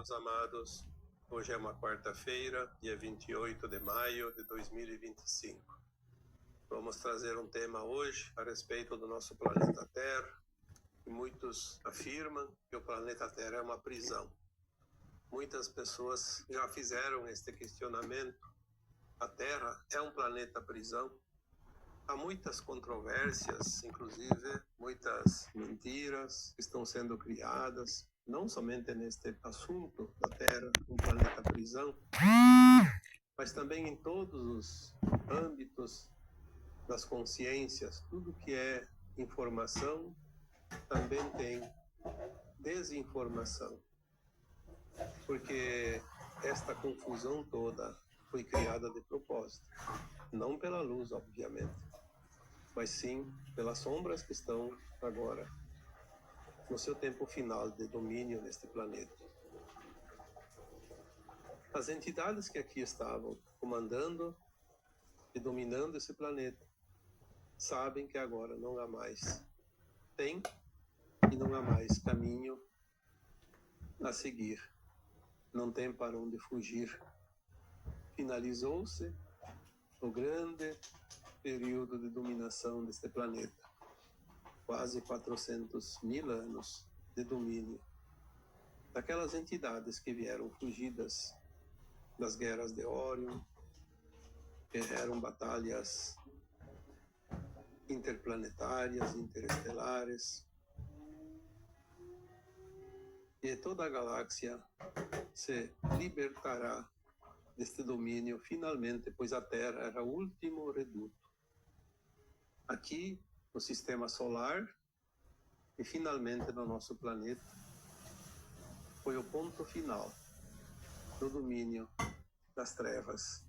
irmãos amados, hoje é uma quarta-feira, dia 28 de maio de 2025. Vamos trazer um tema hoje a respeito do nosso planeta Terra. E muitos afirmam que o planeta Terra é uma prisão. Muitas pessoas já fizeram este questionamento. A Terra é um planeta prisão? Há muitas controvérsias, inclusive muitas mentiras que estão sendo criadas, não somente neste assunto da Terra, um planeta prisão, mas também em todos os âmbitos das consciências. Tudo que é informação também tem desinformação, porque esta confusão toda foi criada de propósito, não pela luz, obviamente, mas sim pelas sombras que estão agora no seu tempo final de domínio neste planeta. As entidades que aqui estavam comandando e dominando esse planeta sabem que agora não há mais tempo e não há mais caminho a seguir. Não tem para onde fugir. Finalizou-se o grande período de dominação deste planeta. Quase 400.000 anos de domínio daquelas entidades que vieram fugidas das guerras de Órion, que eram batalhas interplanetárias, interestelares, e toda a galáxia se libertará deste domínio finalmente, pois a Terra era o último reduto. Aqui, no sistema solar, e finalmente no nosso planeta, foi o ponto final do domínio das trevas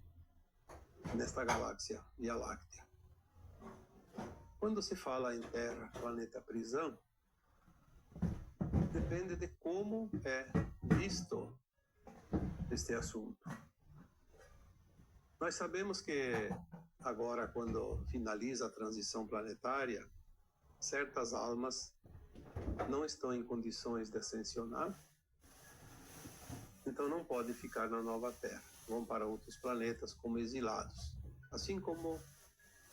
nesta galáxia Via Láctea. Quando se fala em Terra, planeta prisão, depende de como é visto este assunto. Nós sabemos que agora, quando finaliza a transição planetária, certas almas não estão em condições de ascensionar, então não podem ficar na nova Terra. Vão para outros planetas como exilados. Assim como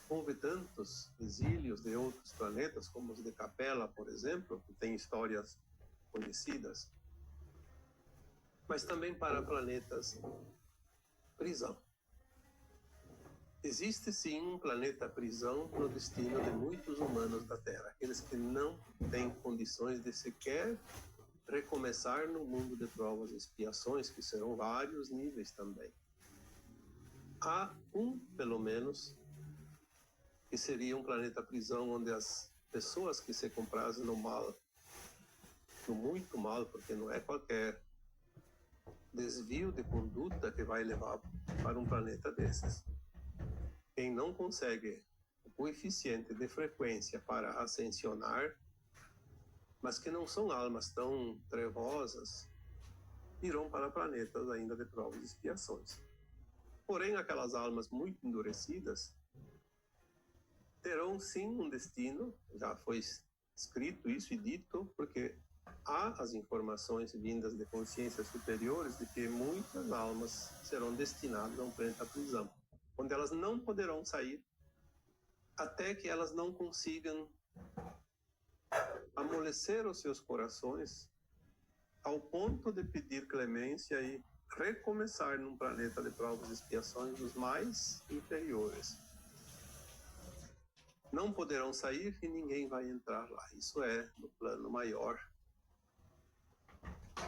houve tantos exílios de outros planetas, como os de Capella, por exemplo, que tem histórias conhecidas, mas também para planetas prisão. Existe sim um planeta prisão no destino de muitos humanos da Terra, aqueles que não têm condições de sequer recomeçar no mundo de provas e expiações, que serão vários níveis também. Há um, pelo menos, que seria um planeta prisão onde as pessoas que se comprazem no mal, no muito mal, porque não é qualquer desvio de conduta que vai levar para um planeta desses. Quem não consegue o coeficiente de frequência para ascensionar, mas que não são almas tão trevosas, irão para planetas ainda de provas e expiações. Porém, aquelas almas muito endurecidas terão sim um destino, já foi escrito isso e dito, porque há as informações vindas de consciências superiores de que muitas almas serão destinadas a um planeta prisão, onde elas não poderão sair até que elas não consigam amolecer os seus corações ao ponto de pedir clemência e recomeçar num planeta de provas e expiações dos mais inferiores. Não poderão sair e ninguém vai entrar lá. Isso é no plano maior.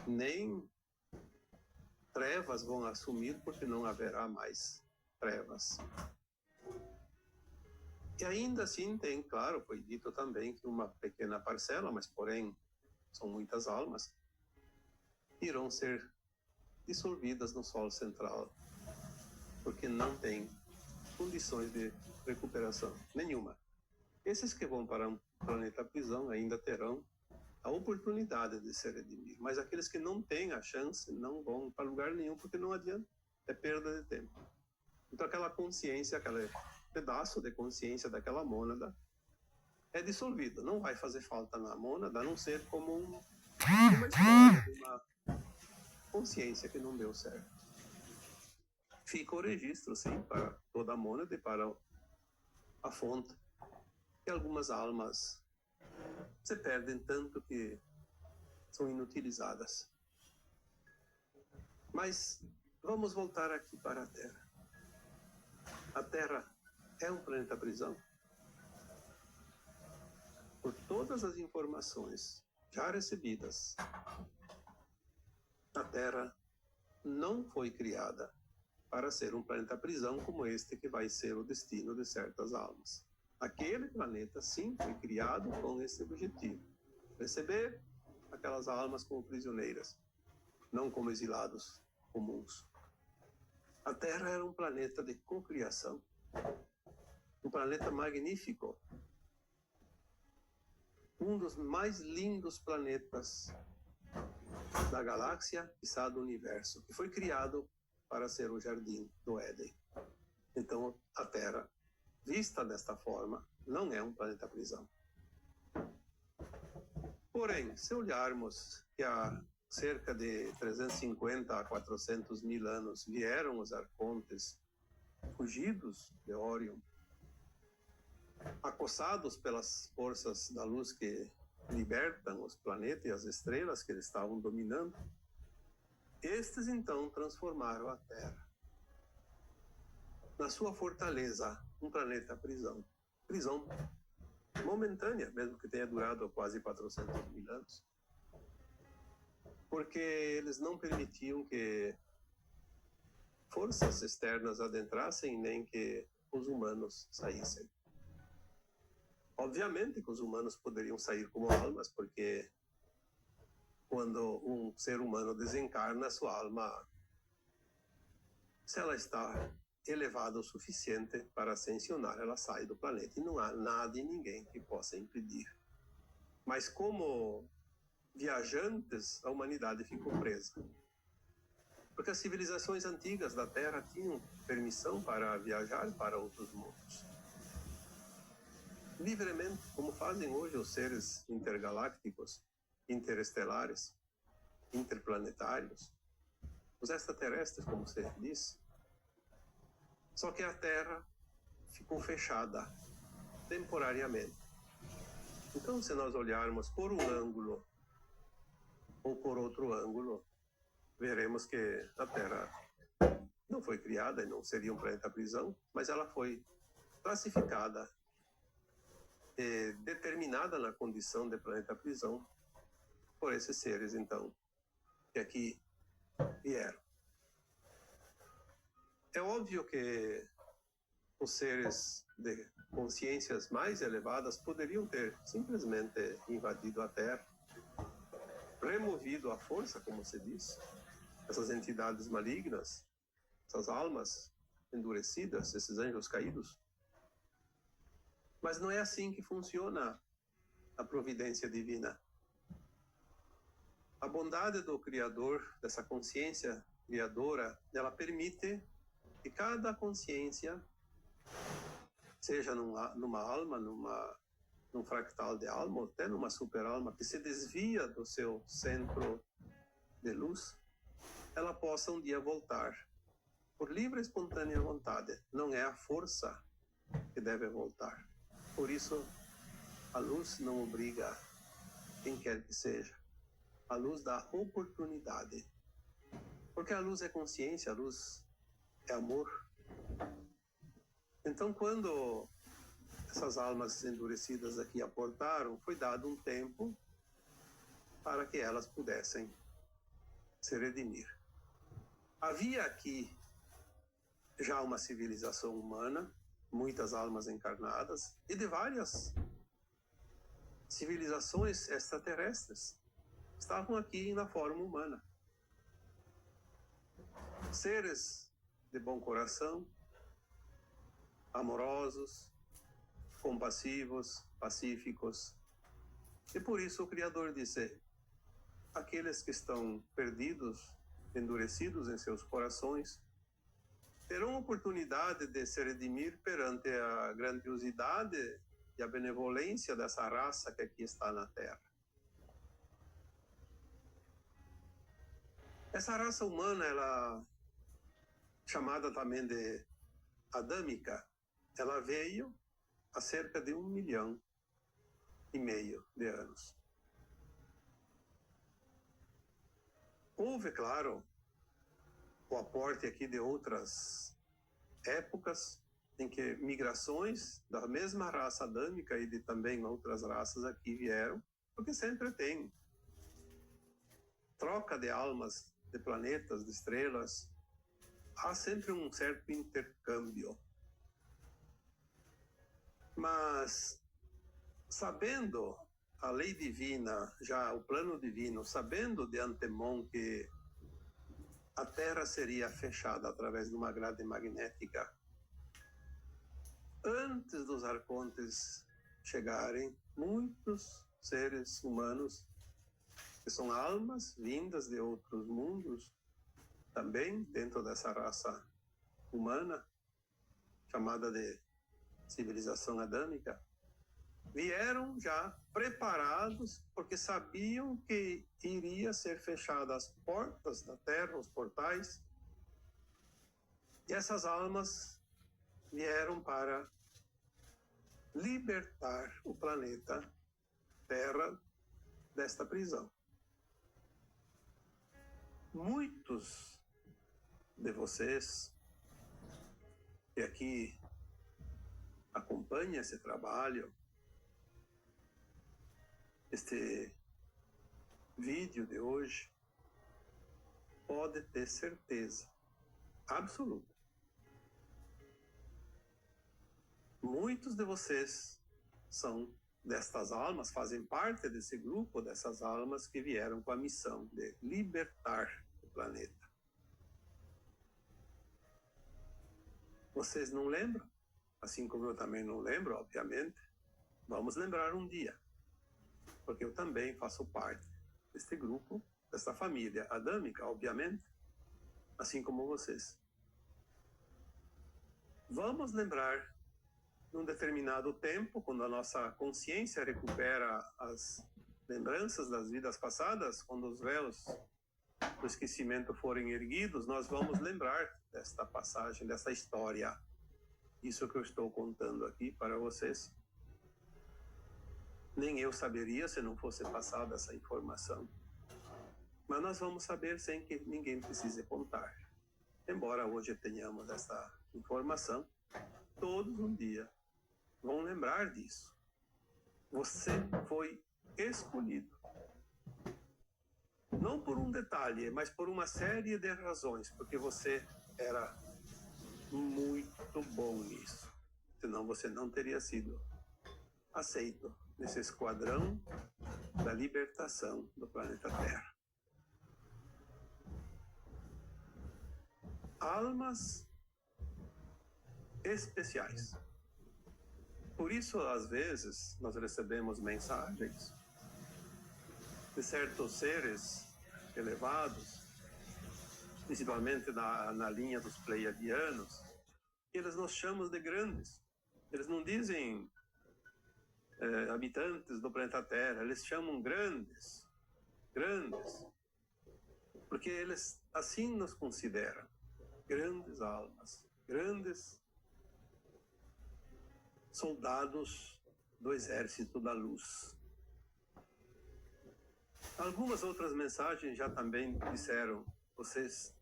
Nem trevas vão assumir, porque não haverá mais trevas. E ainda assim tem, claro, foi dito também que uma pequena parcela, mas porém são muitas almas, irão ser dissolvidas no solo central, porque não tem condições de recuperação nenhuma. Esses que vão para um planeta prisão ainda terão a oportunidade de se redimir, mas aqueles que não têm a chance não vão para lugar nenhum, porque não adianta, é perda de tempo. Então aquela consciência, aquele pedaço de consciência daquela mônada é dissolvido, não vai fazer falta na mônada, a não ser como uma história consciência que não deu certo. Fica o registro, sim, para toda a mônada e para a fonte. E algumas almas se perdem tanto que são inutilizadas. Mas vamos voltar aqui para a Terra. A Terra é um planeta prisão? Por todas as informações já recebidas, a Terra não foi criada para ser um planeta prisão como este que vai ser o destino de certas almas. Aquele planeta, sim, foi criado com esse objetivo: receber aquelas almas como prisioneiras, não como exilados comuns. A Terra era um planeta de cocriação, um planeta magnífico, um dos mais lindos planetas da galáxia, quiçá do universo, que foi criado para ser o jardim do Éden. Então, a Terra, vista desta forma, não é um planeta prisão. Porém, se olharmos que há cerca de 350 a 400 mil anos vieram os arcontes fugidos de Órion, acossados pelas forças da luz que libertam os planetas e as estrelas que eles estavam dominando, estes então transformaram a Terra na sua fortaleza, um planeta prisão. Prisão momentânea, mesmo que tenha durado quase 400 mil anos. Porque eles não permitiam que forças externas adentrassem, nem que os humanos saíssem. Obviamente que os humanos poderiam sair como almas, porque quando um ser humano desencarna, sua alma, se ela está elevada o suficiente para ascensionar, ela sai do planeta e não há nada e ninguém que possa impedir. Mas como viajantes, a humanidade ficou presa. Porque as civilizações antigas da Terra tinham permissão para viajar para outros mundos. Livremente, como fazem hoje os seres intergalácticos, interestelares, interplanetários, os extraterrestres, como você disse. Só que a Terra ficou fechada temporariamente. Então, se nós olharmos por um ângulo ou por outro ângulo, veremos que a Terra não foi criada e não seria um planeta prisão, mas ela foi classificada e determinada na condição de planeta prisão por esses seres, então, que aqui vieram. É óbvio que os seres de consciências mais elevadas poderiam ter simplesmente invadido a Terra, removido à força, como se diz, essas entidades malignas, essas almas endurecidas, esses anjos caídos. Mas não é assim que funciona a providência divina. A bondade do Criador, dessa consciência criadora, ela permite que cada consciência, seja numa alma, num fractal de alma, ou até numa super-alma, que se desvia do seu centro de luz, ela possa um dia voltar por livre e espontânea vontade. Não é a força que deve voltar. Por isso, a luz não obriga quem quer que seja. A luz dá oportunidade. Porque a luz é consciência, a luz é amor. Então, quando essas almas endurecidas aqui aportaram, foi dado um tempo para que elas pudessem se redimir. Havia aqui já uma civilização humana, muitas almas encarnadas, e de várias civilizações extraterrestres estavam aqui na forma humana. Seres de bom coração, amorosos, compassivos, pacíficos. E por isso o Criador disse: aqueles que estão perdidos, endurecidos em seus corações, terão oportunidade de se redimir perante a grandiosidade e a benevolência dessa raça que aqui está na Terra. Essa raça humana, ela chamada também de adâmica, ela veio há cerca de 1,5 milhão de anos. Houve, claro, o aporte aqui de outras épocas em que migrações da mesma raça adâmica e de também outras raças aqui vieram, porque sempre tem troca de almas, de planetas, de estrelas, há sempre um certo intercâmbio. Mas, sabendo a lei divina, já o plano divino, sabendo de antemão que a Terra seria fechada através de uma grade magnética, antes dos arcontes chegarem, muitos seres humanos, que são almas vindas de outros mundos, também dentro dessa raça humana, chamada de civilização adâmica, vieram já preparados, porque sabiam que iria ser fechadas as portas da Terra, os portais, e essas almas vieram para libertar o planeta Terra desta prisão. Muitos de vocês que aqui acompanham esse trabalho, este vídeo de hoje, pode ter certeza absoluta. Muitos de vocês são destas almas, fazem parte desse grupo dessas almas que vieram com a missão de libertar o planeta. Vocês não lembram? Assim como eu também não lembro, obviamente. Vamos lembrar um dia, porque eu também faço parte deste grupo, desta família adâmica, obviamente, assim como vocês. Vamos lembrar num determinado tempo, quando a nossa consciência recupera as lembranças das vidas passadas, quando os véus do esquecimento forem erguidos, nós vamos lembrar desta passagem, dessa história. Isso que eu estou contando aqui para vocês. Nem eu saberia se não fosse passada essa informação. Mas nós vamos saber sem que ninguém precise contar. Embora hoje tenhamos essa informação, todos um dia vão lembrar disso. Você foi escolhido. Não por um detalhe, mas por uma série de razões, porque você era muito bom nisso. Senão você não teria sido aceito nesse esquadrão da libertação do planeta Terra. Almas especiais. Por isso, às vezes, nós recebemos mensagens de certos seres elevados, principalmente na linha dos pleiadianos, que eles nos chamam de grandes. Eles não dizem habitantes do planeta Terra, eles chamam grandes, porque eles assim nos consideram, grandes almas, grandes soldados do exército da luz. Algumas outras mensagens já também disseram, vocês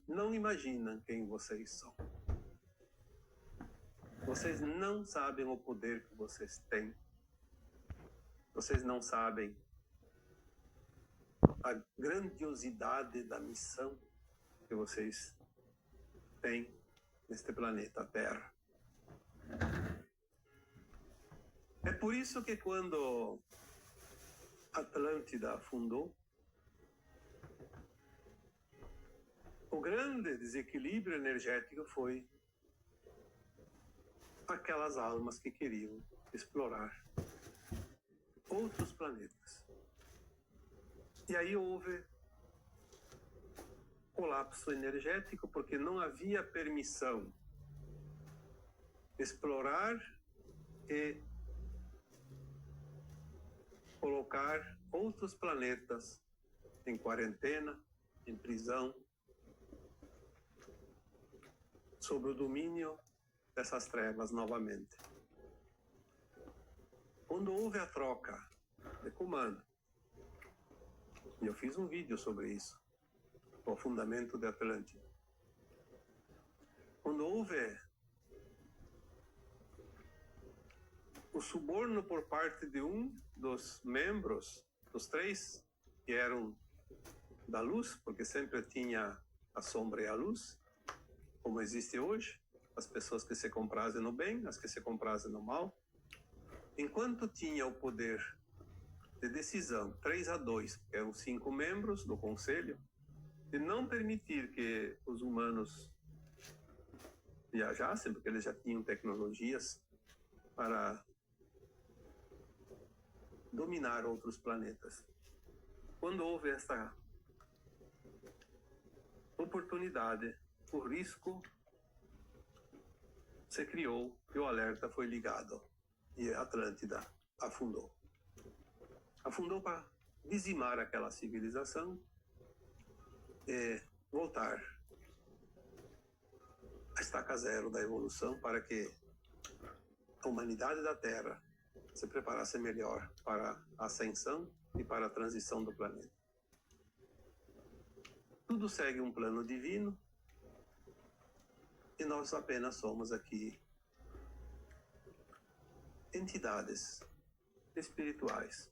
não imaginam quem vocês são. Vocês não sabem o poder que vocês têm. Vocês não sabem a grandiosidade da missão que vocês têm neste planeta Terra. É por isso que quando Atlântida afundou, o grande desequilíbrio energético foi aquelas almas que queriam explorar outros planetas. E aí houve colapso energético, porque não havia permissão de explorar e colocar outros planetas em quarentena, em prisão, sob o domínio dessas trevas novamente. Quando houve a troca de comando, e eu fiz um vídeo sobre isso, o afundamento de Atlântida. Quando houve o suborno por parte de um dos membros, dos 3 que eram da luz, porque sempre tinha a sombra e a luz, como existe hoje, as pessoas que se comprazem no bem, as que se comprazem no mal. Enquanto tinha o poder de decisão 3-2, que eram 5 membros do conselho, de não permitir que os humanos viajassem, porque eles já tinham tecnologias para dominar outros planetas. Quando houve essa oportunidade, o risco se criou e o alerta foi ligado e a Atlântida afundou. Afundou para dizimar aquela civilização e voltar à estaca zero da evolução para que a humanidade da Terra se preparasse melhor para a ascensão e para a transição do planeta. Tudo segue um plano divino e nós apenas somos aqui entidades espirituais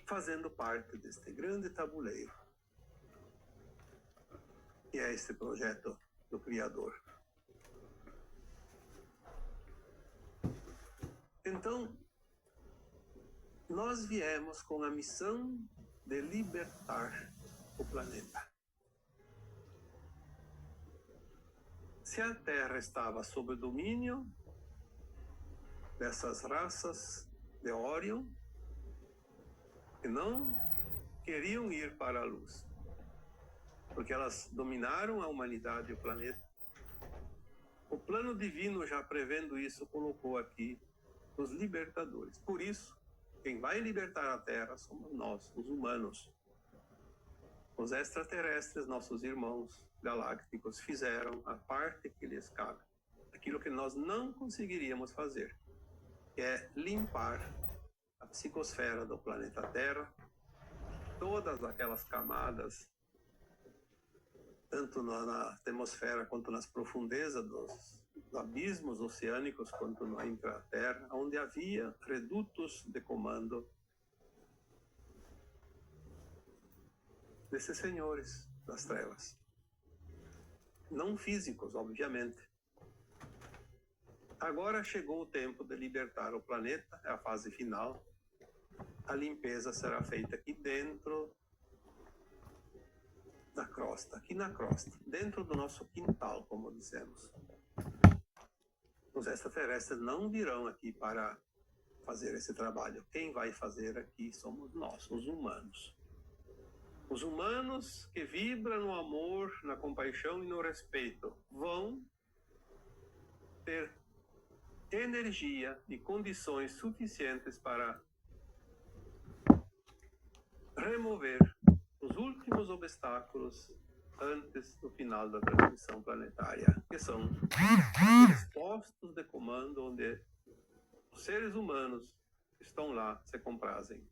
fazendo parte deste grande tabuleiro que é este projeto do Criador. Então, nós viemos com a missão de libertar o planeta. Se a Terra estava sob o domínio dessas raças de Orion, que não queriam ir para a luz, porque elas dominaram a humanidade e o planeta, o plano divino, já prevendo isso, colocou aqui os libertadores. Por isso, quem vai libertar a Terra somos nós, os humanos. Os extraterrestres, nossos irmãos galácticos, fizeram a parte que lhes cabe. Aquilo que nós não conseguiríamos fazer, que é limpar a psicosfera do planeta Terra, todas aquelas camadas, tanto na atmosfera quanto nas profundezas dos abismos oceânicos, quanto na intraterra, onde havia redutos de comando desses senhores das trevas. Não físicos, obviamente. Agora chegou o tempo de libertar o planeta, é a fase final. A limpeza será feita aqui dentro da crosta, aqui na crosta, dentro do nosso quintal, como dissemos. Os extraterrestres não virão aqui para fazer esse trabalho. Quem vai fazer aqui somos nós, os humanos. Os humanos que vibram no amor, na compaixão e no respeito vão ter energia e condições suficientes para remover os últimos obstáculos antes do final da transmissão planetária, que são os postos de comando onde os seres humanos que estão lá se comprazem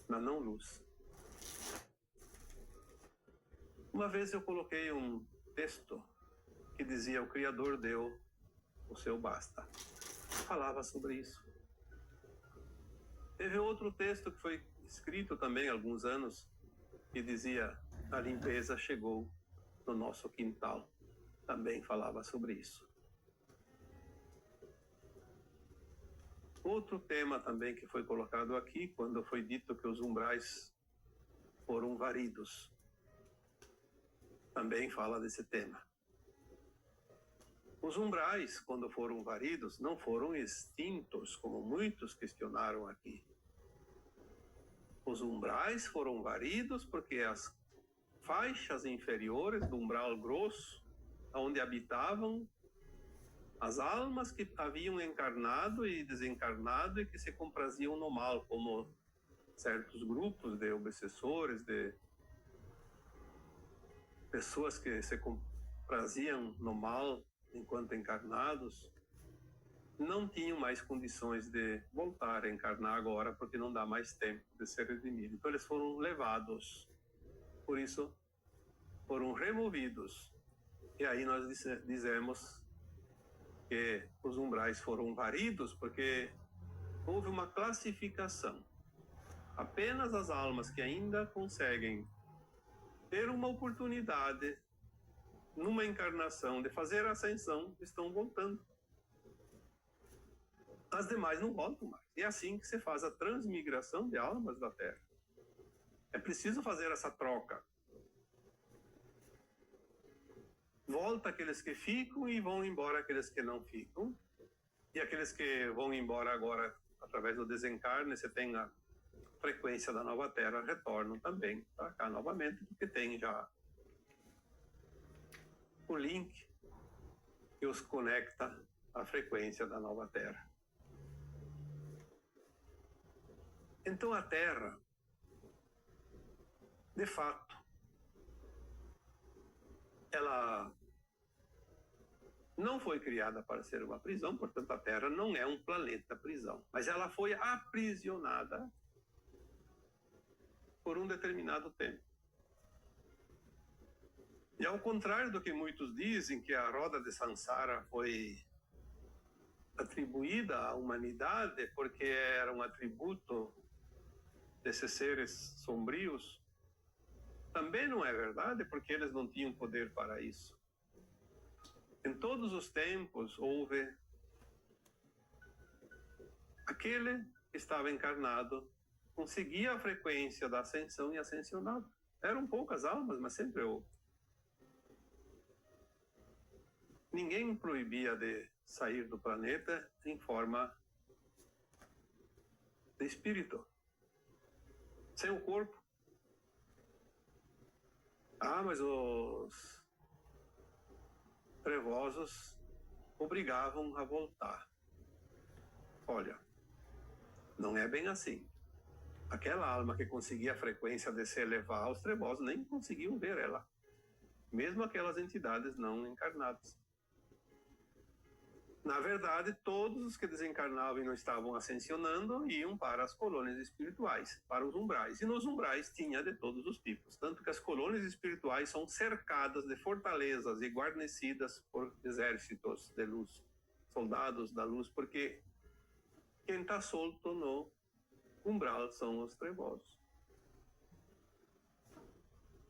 na não-luz. Uma vez eu coloquei um texto que dizia: o Criador deu o seu basta. Falava sobre isso. Teve outro texto que foi escrito também há alguns anos, que dizia: a limpeza chegou no nosso quintal. Também falava sobre isso. Outro tema também que foi colocado aqui, quando foi dito que os umbrais foram varidos, também fala desse tema. Os umbrais, quando foram varidos, não foram extintos, como muitos questionaram aqui. Os umbrais foram varidos porque as faixas inferiores do umbral grosso, onde habitavam as almas que haviam encarnado e desencarnado e que se compraziam no mal, como certos grupos de obsessores, de pessoas que se compraziam no mal enquanto encarnados, não tinham mais condições de voltar a encarnar agora, porque não dá mais tempo de ser redimido. Então eles foram levados, por isso foram removidos. E aí nós dizemos que os umbrais foram varidos, porque houve uma classificação. Apenas as almas que ainda conseguem ter uma oportunidade numa encarnação de fazer a ascensão estão voltando. As demais não voltam mais. E é assim que se faz a transmigração de almas da Terra. É preciso fazer essa troca. Volta aqueles que ficam e vão embora aqueles que não ficam. E aqueles que vão embora agora, através do desencarne, você tem a frequência da nova Terra, retornam também para cá novamente, porque tem já o link que os conecta à frequência da nova Terra. Então a Terra, de fato, ela não foi criada para ser uma prisão, portanto a Terra não é um planeta prisão, mas ela foi aprisionada por um determinado tempo. E ao contrário do que muitos dizem, que a roda de Sansara foi atribuída à humanidade porque era um atributo desses seres sombrios, também não é verdade, porque eles não tinham poder para isso. Em todos os tempos houve aquele que estava encarnado, conseguia a frequência da ascensão e ascensionado. Eram poucas almas, mas sempre houve. Ninguém proibia de sair do planeta em forma de espírito, sem o corpo. Ah, mas os trevosos obrigavam a voltar. Olha, não é bem assim. Aquela alma que conseguia a frequência de se elevar, os trevosos nem conseguiam ver ela. Mesmo aquelas entidades não encarnadas. Na verdade, todos os que desencarnavam e não estavam ascensionando iam para as colônias espirituais, para os umbrais. E nos umbrais tinha de todos os tipos. Tanto que as colônias espirituais são cercadas de fortalezas e guarnecidas por exércitos de luz, soldados da luz, porque quem está solto no umbral são os trevosos.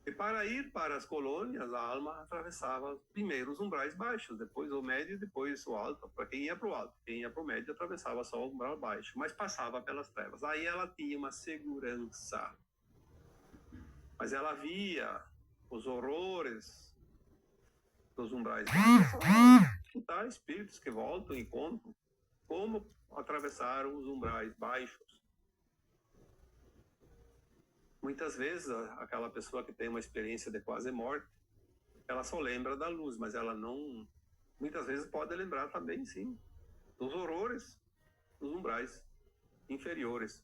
E para ir para as colônias, a alma atravessava primeiro os umbrais baixos, depois o médio e depois o alto. Para quem ia para o alto, quem ia para o médio atravessava só o umbral baixo, mas passava pelas trevas. Aí ela tinha uma segurança. Mas ela via os horrores dos umbrais baixos. Escutar espíritos que voltam e contam como atravessaram os umbrais baixos. Muitas vezes, aquela pessoa que tem uma experiência de quase morte, ela só lembra da luz, mas ela não... Muitas vezes pode lembrar também, sim, dos horrores dos umbrais inferiores.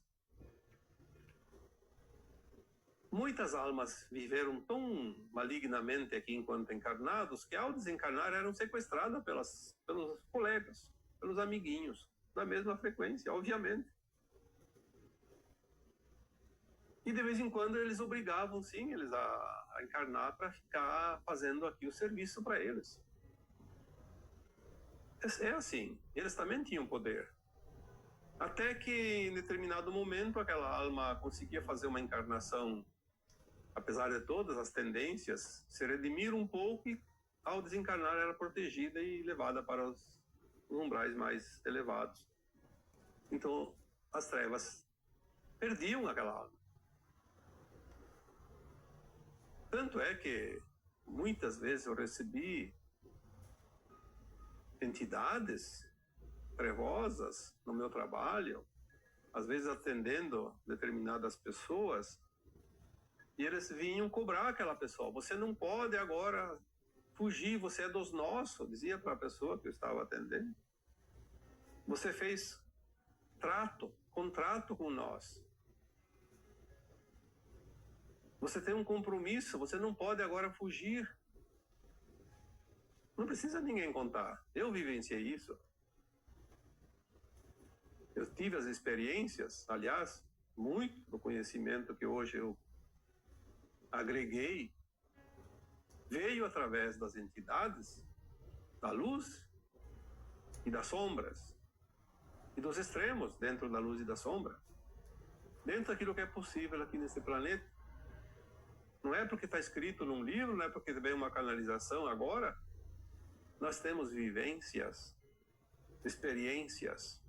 Muitas almas viveram tão malignamente aqui enquanto encarnados, que ao desencarnar eram sequestradas pelos colegas, pelos amiguinhos, da mesma frequência, obviamente. E de vez em quando eles obrigavam, sim, eles a encarnar para ficar fazendo aqui o serviço para eles. É assim, eles também tinham poder. Até que em determinado momento aquela alma conseguia fazer uma encarnação, apesar de todas as tendências, se redimir um pouco e ao desencarnar era protegida e levada para os umbrais mais elevados. Então as trevas perdiam aquela alma. Tanto é que muitas vezes eu recebi entidades trevosas no meu trabalho, às vezes atendendo determinadas pessoas, e eles vinham cobrar aquela pessoa. Você não pode agora fugir, você é dos nossos, dizia para a pessoa que eu estava atendendo. Você fez contrato com nós. Você tem um compromisso, você não pode agora fugir. Não precisa ninguém contar. Eu vivenciei isso. Eu tive as experiências, aliás, muito do conhecimento que hoje eu agreguei veio através das entidades, da luz e das sombras, e dos extremos dentro da luz e da sombra, dentro daquilo que é possível aqui nesse planeta. Não é porque está escrito num livro, não é porque veio uma canalização agora. Nós temos vivências, experiências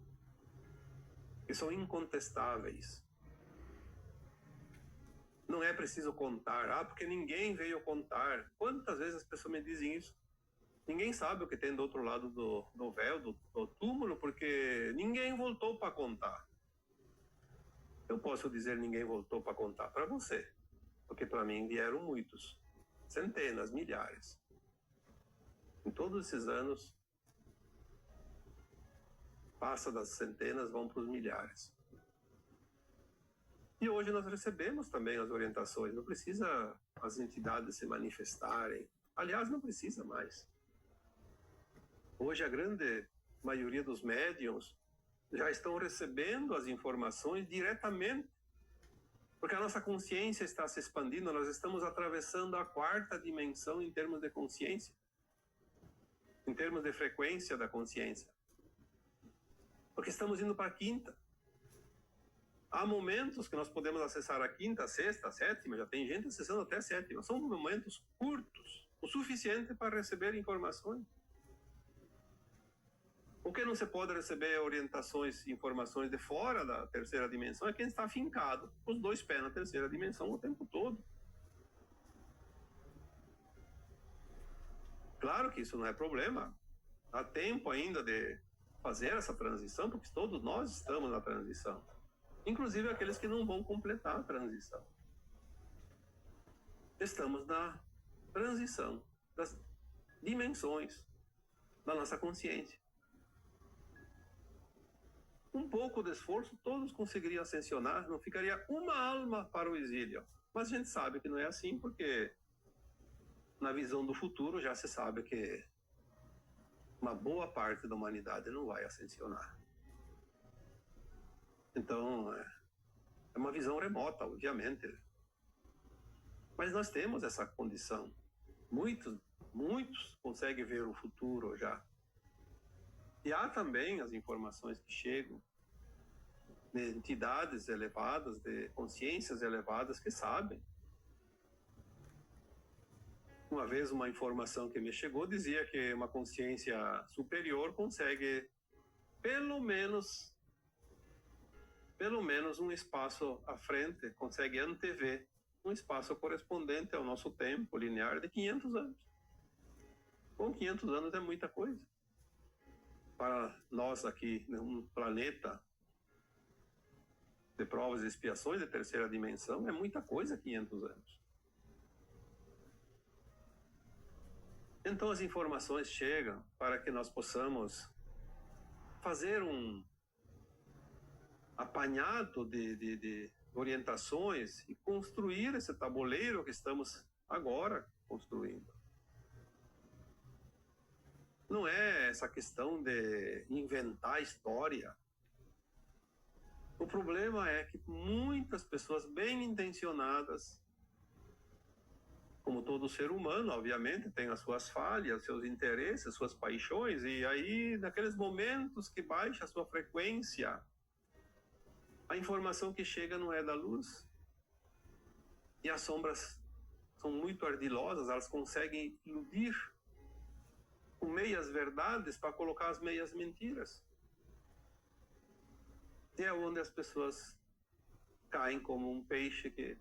que são incontestáveis. Não é preciso contar, porque ninguém veio contar. Quantas vezes as pessoas me dizem isso? Ninguém sabe o que tem do outro lado do véu, do túmulo, porque ninguém voltou para contar. Eu posso dizer ninguém voltou para contar para você, porque para mim vieram muitos, centenas, milhares. Em todos esses anos, passa das centenas, vão para os milhares. E hoje nós recebemos também as orientações. Não precisa as entidades se manifestarem. Aliás, não precisa mais. Hoje a grande maioria dos médiums já estão recebendo as informações diretamente, porque a nossa consciência está se expandindo, nós estamos atravessando a 4ª dimensão em termos de consciência, em termos de frequência da consciência, porque estamos indo para a 5ª. Há momentos que nós podemos acessar a 5ª, a 6ª, a 7ª, já tem gente acessando até a 7ª. São momentos curtos, o suficiente para receber informações. O que não se pode receber orientações e informações de fora da 3ª dimensão é quem está afincado, com os 2 pés na 3ª dimensão o tempo todo. Claro que isso não é problema. Há tempo ainda de fazer essa transição, porque todos nós estamos na transição. Inclusive aqueles que não vão completar a transição. Estamos na transição das dimensões da nossa consciência. Um pouco de esforço, todos conseguiriam ascensionar, não ficaria uma alma para o exílio. Mas a gente sabe que não é assim, porque na visão do futuro já se sabe que uma boa parte da humanidade não vai ascensionar. Então, é uma visão remota, obviamente. Mas nós temos essa condição. Muitos conseguem ver o futuro já. E há também as informações que chegam de entidades elevadas, de consciências elevadas que sabem. Uma vez uma informação que me chegou dizia que uma consciência superior consegue pelo menos um espaço à frente, consegue antever um espaço correspondente ao nosso tempo linear de 500 anos. Com 500 anos é muita coisa. Para nós aqui, num planeta de provas e expiações de 3ª dimensão, é muita coisa 500 anos. Então as informações chegam para que nós possamos fazer um apanhado de orientações e construir esse tabuleiro que estamos agora construindo. Não é essa questão de inventar história. O problema é que muitas pessoas bem intencionadas, como todo ser humano, obviamente, tem as suas falhas, seus interesses, suas paixões, e aí, naqueles momentos que baixa a sua frequência, a informação que chega não é da luz. E as sombras são muito ardilosas, elas conseguem iludir com meias verdades para colocar as meias mentiras. E é onde as pessoas caem como um peixe que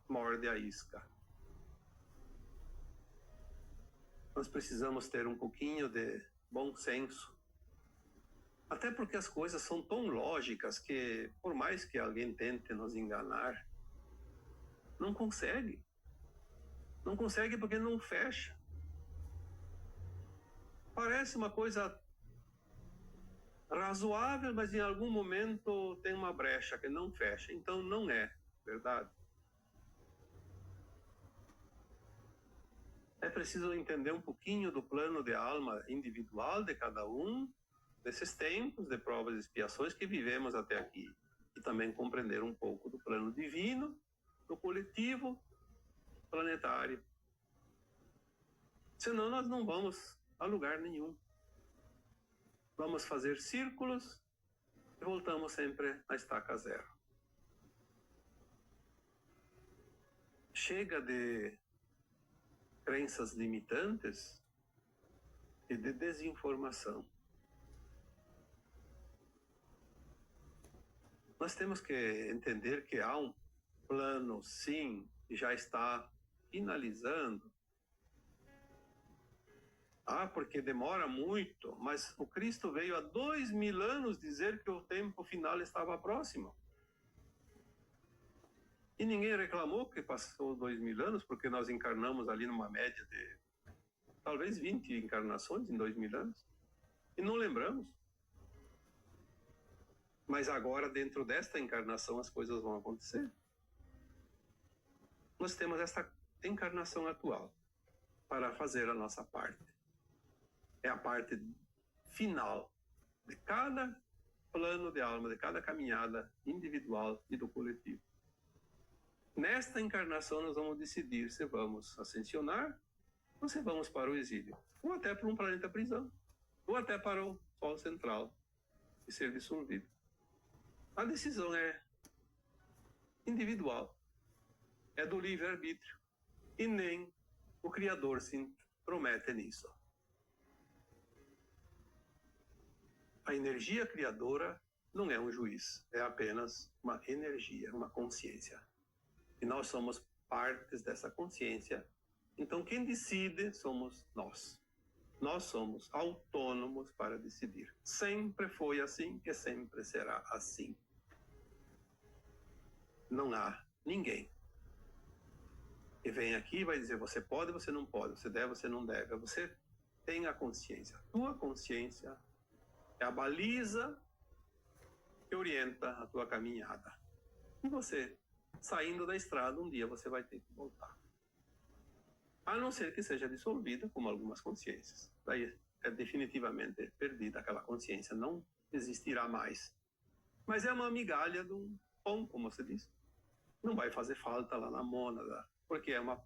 morde a isca. Nós precisamos ter um pouquinho de bom senso. Até porque as coisas são tão lógicas que, por mais que alguém tente nos enganar, não consegue. Não consegue porque não fecha. Parece uma coisa razoável, mas em algum momento tem uma brecha que não fecha. Então não é verdade. é preciso entender um pouquinho do plano de alma individual de cada um desses tempos de provas e expiações que vivemos até aqui. E também compreender um pouco do plano divino, do coletivo planetário. Senão nós não vamos a lugar nenhum. Vamos fazer círculos e voltamos sempre à estaca zero. Chega de crenças limitantes e de desinformação. Nós temos que entender que há um plano, sim, que já está finalizando. Porque demora muito, mas o Cristo veio há 2000 anos dizer que o tempo final estava próximo. E ninguém reclamou que passou 2000 anos, porque nós encarnamos ali numa média de talvez 20 encarnações em 2000 anos. E não lembramos. Mas agora, dentro desta encarnação, as coisas vão acontecer. Nós temos esta encarnação atual para fazer a nossa parte. É a parte final de cada plano de alma, de cada caminhada individual e do coletivo. Nesta encarnação, nós vamos decidir se vamos ascensionar ou se vamos para o exílio, ou até para um planeta prisão, ou até para o Sol central e ser dissolvido. A decisão é individual, é do livre-arbítrio, e nem o Criador se intromete nisso. A energia criadora não é um juiz, é apenas uma energia, uma consciência. E nós somos partes dessa consciência. Então quem decide somos nós. Nós somos autônomos para decidir. Sempre foi assim e sempre será assim. Não há ninguém que vem aqui e vai dizer você pode, você não pode, você deve, você não deve. Você tem a consciência. A tua consciência é a baliza que orienta a tua caminhada. E você, saindo da estrada, um dia você vai ter que voltar. A não ser que seja dissolvida, como algumas consciências. Daí é definitivamente perdida aquela consciência, não existirá mais. Mas é uma migalha de um pão, como você diz. Não vai fazer falta lá na mônada, porque é uma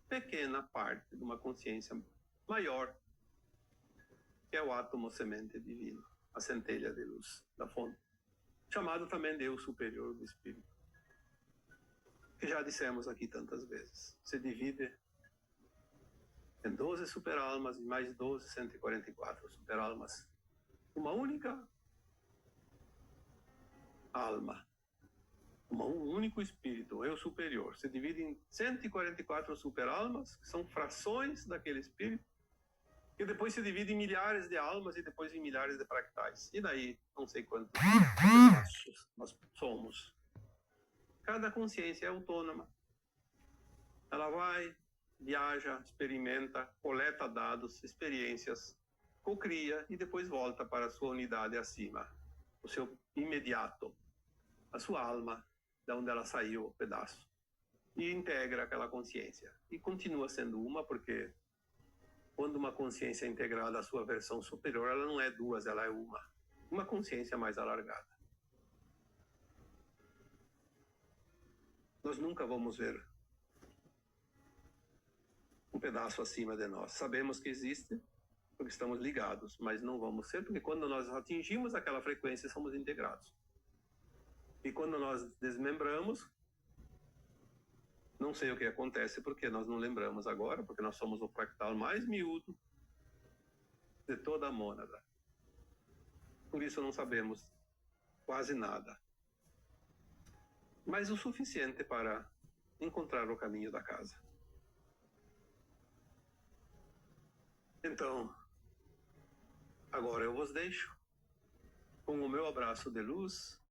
pequena parte de uma consciência maior, que é o átomo semente divino, a centelha de luz da fonte, chamado também Deus superior do Espírito, que já dissemos aqui tantas vezes. Se divide em 12 superalmas e mais 12, 144 superalmas. Uma única alma, um único espírito, o eu superior. Se divide em 144 superalmas, que são frações daquele espírito, e depois se divide em milhares de almas e depois em milhares de fractais. E daí, não sei quantos pedaços nós somos. Cada consciência é autônoma. Ela vai, viaja, experimenta, coleta dados, experiências, cocria e depois volta para a sua unidade acima, o seu imediato, a sua alma, da onde ela saiu, o pedaço, e integra aquela consciência. E continua sendo uma, porque quando uma consciência é integrada à sua versão superior, ela não é duas, ela é uma consciência mais alargada. Nós nunca vamos ver um pedaço acima de nós. Sabemos que existe, porque estamos ligados, mas não vamos ser, porque quando nós atingimos aquela frequência, somos integrados. E quando nós desmembramos, não sei o que acontece, porque nós não lembramos agora, porque nós somos o fractal mais miúdo de toda a mônada. Por isso não sabemos quase nada. Mas o suficiente para encontrar o caminho da casa. Então, agora eu vos deixo com o meu abraço de luz